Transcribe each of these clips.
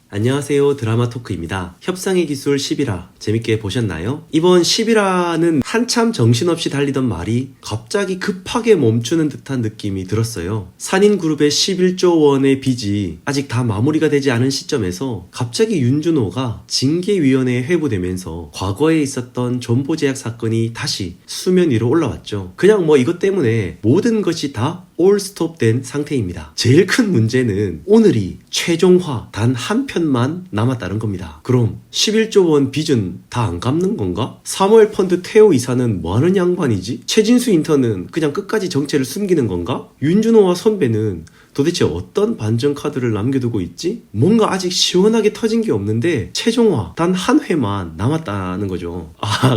안녕하세요. 드라마 토크입니다. 협상의 기술 11화 재밌게 보셨나요? 이번 11화는 한참 정신없이 달리던 말이 갑자기 급하게 멈추는 듯한 느낌이 들었어요. 산인그룹의 11조 원의 빚이 아직 다 마무리가 되지 않은 시점에서 갑자기 윤준호가 징계위원회에 회부되면서 과거에 있었던 존보제약 사건이 다시 수면 위로 올라왔죠. 그냥 이것 때문에 모든 것이 다 올 스톱된 상태입니다. 제일 큰 문제는 오늘이 최종화 단 한 편만 남았다는 겁니다. 그럼 11조 원 빚은 다 안 갚는 건가? 사무엘 펀드 태호 이사는 뭐하는 양반이지? 최진수 인턴은 그냥 끝까지 정체를 숨기는 건가? 윤준호와 선배는 도대체 어떤 반전 카드를 남겨두고 있지? 뭔가 아직 시원하게 터진 게 없는데 최종화 단 한 회만 남았다는 거죠.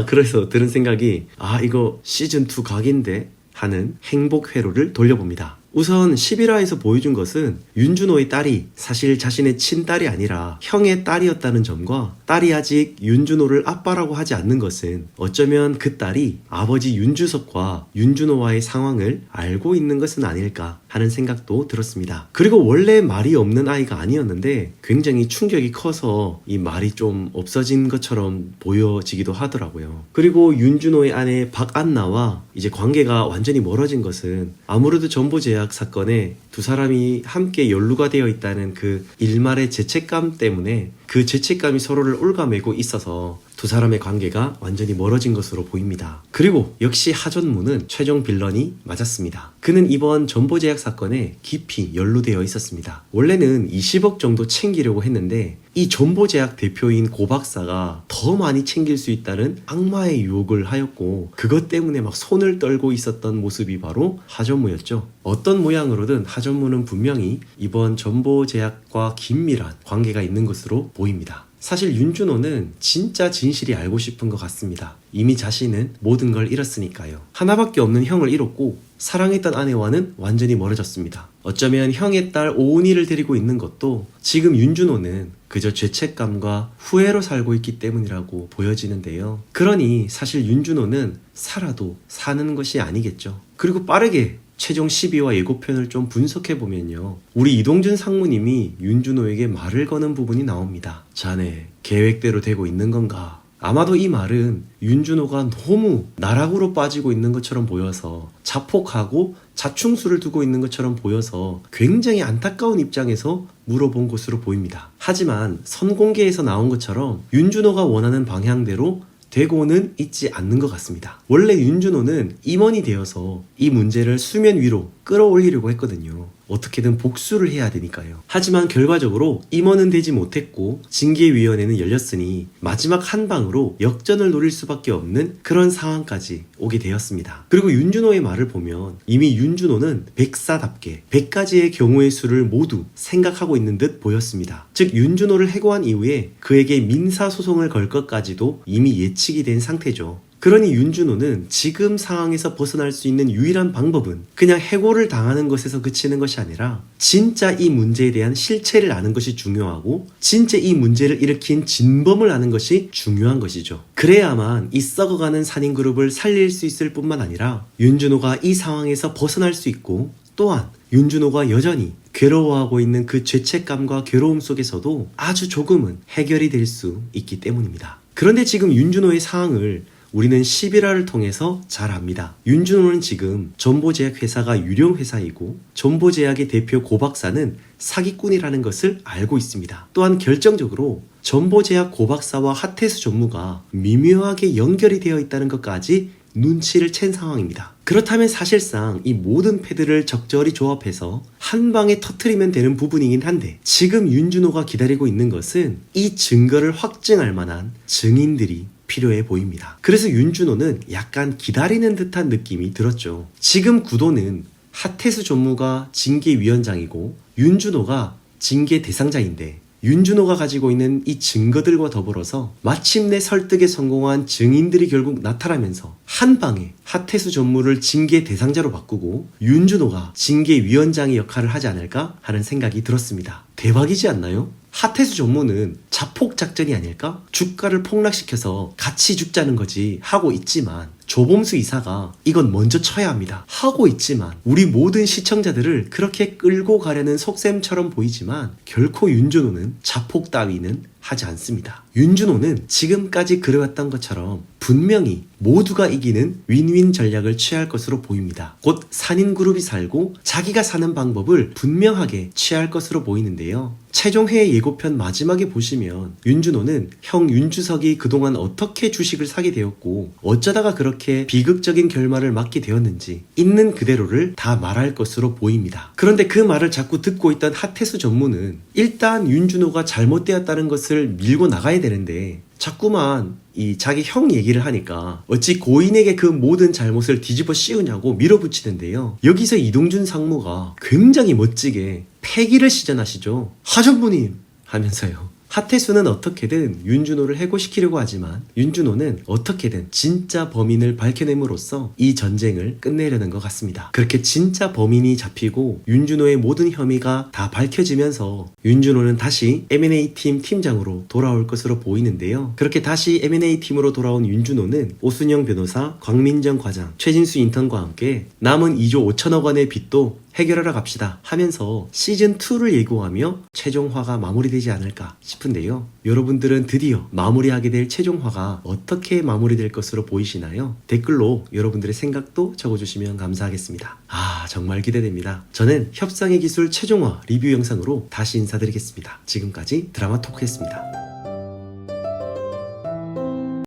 그래서 들은 생각이 이거 시즌2 각인데 하는 행복 회로를 돌려봅니다. 우선 11화에서 보여준 것은 윤준호의 딸이 사실 자신의 친딸이 아니라 형의 딸이었다는 점과 딸이 아직 윤준호를 아빠라고 하지 않는 것은 어쩌면 그 딸이 아버지 윤주석과 윤준호와의 상황을 알고 있는 것은 아닐까 하는 생각도 들었습니다. 그리고 원래 말이 없는 아이가 아니었는데 굉장히 충격이 커서 이 말이 좀 없어진 것처럼 보여지기도 하더라고요. 그리고 윤준호의 아내 박안나와 이제 관계가 완전히 멀어진 것은 아무래도 존보제약 사건에 두 사람이 함께 연루가 되어 있다는 그 일말의 죄책감 때문에 그 죄책감이 서로를 옭아매고 있어서 두 사람의 관계가 완전히 멀어진 것으로 보입니다. 그리고 역시 하전무는 최종 빌런이 맞았습니다. 그는 이번 존보제약 사건에 깊이 연루되어 있었습니다. 원래는 20억 정도 챙기려고 했는데 이 존보제약 대표인 고 박사가 더 많이 챙길 수 있다는 악마의 유혹을 하였고 그것 때문에 막 손을 떨고 있었던 모습이 바로 하전무였죠. 어떤 모양으로든 하전무는 분명히 이번 존보제약과 긴밀한 관계가 있는 것으로 보입니다. 사실 윤준호는 진짜 진실이 알고 싶은 것 같습니다. 이미 자신은 모든 걸 잃었으니까요. 하나밖에 없는 형을 잃었고 사랑했던 아내와는 완전히 멀어졌습니다. 어쩌면 형의 딸 오은이를 데리고 있는 것도 지금 윤준호는 그저 죄책감과 후회로 살고 있기 때문이라고 보여지는데요. 그러니 사실 윤준호는 살아도 사는 것이 아니겠죠. 그리고 빠르게 최종 12화 예고편을 좀 분석해보면요. 우리 이동준 상무님이 윤준호에게 말을 거는 부분이 나옵니다. 자네, 계획대로 되고 있는 건가? 아마도 이 말은 윤준호가 너무 나락으로 빠지고 있는 것처럼 보여서 자폭하고 자충수를 두고 있는 것처럼 보여서 굉장히 안타까운 입장에서 물어본 것으로 보입니다. 하지만 선공개에서 나온 것처럼 윤준호가 원하는 방향대로 되고는 있지 않는 것 같습니다. 원래 윤준호는 임원이 되어서 이 문제를 수면 위로 끌어올리려고 했거든요. 어떻게든 복수를 해야 되니까요. 하지만 결과적으로 임원은 되지 못했고 징계위원회는 열렸으니 마지막 한 방으로 역전을 노릴 수밖에 없는 그런 상황까지 오게 되었습니다. 그리고 윤준호의 말을 보면 이미 윤준호는 백사답게 100가지의 경우의 수를 모두 생각하고 있는 듯 보였습니다. 즉 윤준호를 해고한 이후에 그에게 민사소송을 걸 것까지도 이미 예측이 된 상태죠. 그러니 윤준호는 지금 상황에서 벗어날 수 있는 유일한 방법은 그냥 해고를 당하는 것에서 그치는 것이 아니라 진짜 이 문제에 대한 실체를 아는 것이 중요하고 진짜 이 문제를 일으킨 진범을 아는 것이 중요한 것이죠. 그래야만 이 썩어가는 산인그룹을 살릴 수 있을 뿐만 아니라 윤준호가 이 상황에서 벗어날 수 있고 또한 윤준호가 여전히 괴로워하고 있는 그 죄책감과 괴로움 속에서도 아주 조금은 해결이 될 수 있기 때문입니다. 그런데 지금 윤준호의 상황을 우리는 11화를 통해서 잘 압니다. 윤준호는 지금 존보제약 회사가 유령 회사이고 존보제약의 대표 고 박사는 사기꾼이라는 것을 알고 있습니다. 또한 결정적으로 존보제약 고 박사와 하태수 전무가 미묘하게 연결이 되어 있다는 것까지 눈치를 챈 상황입니다. 그렇다면 사실상 이 모든 패드를 적절히 조합해서 한 방에 터트리면 되는 부분이긴 한데 지금 윤준호가 기다리고 있는 것은 이 증거를 확증할 만한 증인들이 필요해 보입니다. 그래서 윤준호는 약간 기다리는 듯한 느낌이 들었죠. 지금 구도는 하태수 전무가 징계위원장이고 윤준호가 징계 대상자인데 윤준호가 가지고 있는 이 증거들과 더불어서 마침내 설득에 성공한 증인들이 결국 나타나면서 한 방에 하태수 전무를 징계 대상자로 바꾸고 윤준호가 징계위원장의 역할을 하지 않을까 하는 생각이 들었습니다. 대박이지 않나요? 하태수 전무는 자폭 작전이 아닐까? 주가를 폭락시켜서 같이 죽자는 거지 하고 있지만 조범수 이사가 이건 먼저 쳐야 합니다 하고 있지만 우리 모든 시청자들을 그렇게 끌고 가려는 속셈처럼 보이지만 결코 윤준호는 자폭 따위는 하지 않습니다. 윤준호는 지금까지 그래왔던 것처럼 분명히 모두가 이기는 윈윈 전략을 취할 것으로 보입니다. 곧 산인그룹이 살고 자기가 사는 방법을 분명하게 취할 것으로 보이는데요. 최종회 예고편 마지막에 보시면 윤준호는 형 윤주석이 그동안 어떻게 주식을 사게 되었고 어쩌다가 그렇게 비극적인 결말을 맞게 되었는지 있는 그대로를 다 말할 것으로 보입니다. 그런데 그 말을 자꾸 듣고 있던 하태수 전무는 일단 윤준호가 잘못되었다는 것을 밀고 나가야 되는데 자꾸만 이 자기 형 얘기를 하니까 어찌 고인에게 그 모든 잘못을 뒤집어 씌우냐고 밀어붙이는데요. 여기서 이동준 상무가 굉장히 멋지게 패기를 시전하시죠. 하전부님 하면서요. 하태수는 어떻게든 윤준호를 해고시키려고 하지만 윤준호는 어떻게든 진짜 범인을 밝혀냄으로써 이 전쟁을 끝내려는 것 같습니다. 그렇게 진짜 범인이 잡히고 윤준호의 모든 혐의가 다 밝혀지면서 윤준호는 다시 M&A 팀 팀장으로 돌아올 것으로 보이는데요. 그렇게 다시 M&A 팀으로 돌아온 윤준호는 오순영 변호사, 광민정 과장, 최진수 인턴과 함께 남은 2조 5천억 원의 빚도 해결하러 갑시다 하면서 시즌2를 예고하며 최종화가 마무리되지 않을까 싶은데요. 여러분들은 드디어 마무리하게 될 최종화가 어떻게 마무리될 것으로 보이시나요? 댓글로 여러분들의 생각도 적어주시면 감사하겠습니다. 정말 기대됩니다. 저는 협상의 기술 최종화 리뷰 영상으로 다시 인사드리겠습니다. 지금까지 드라마 토크였습니다.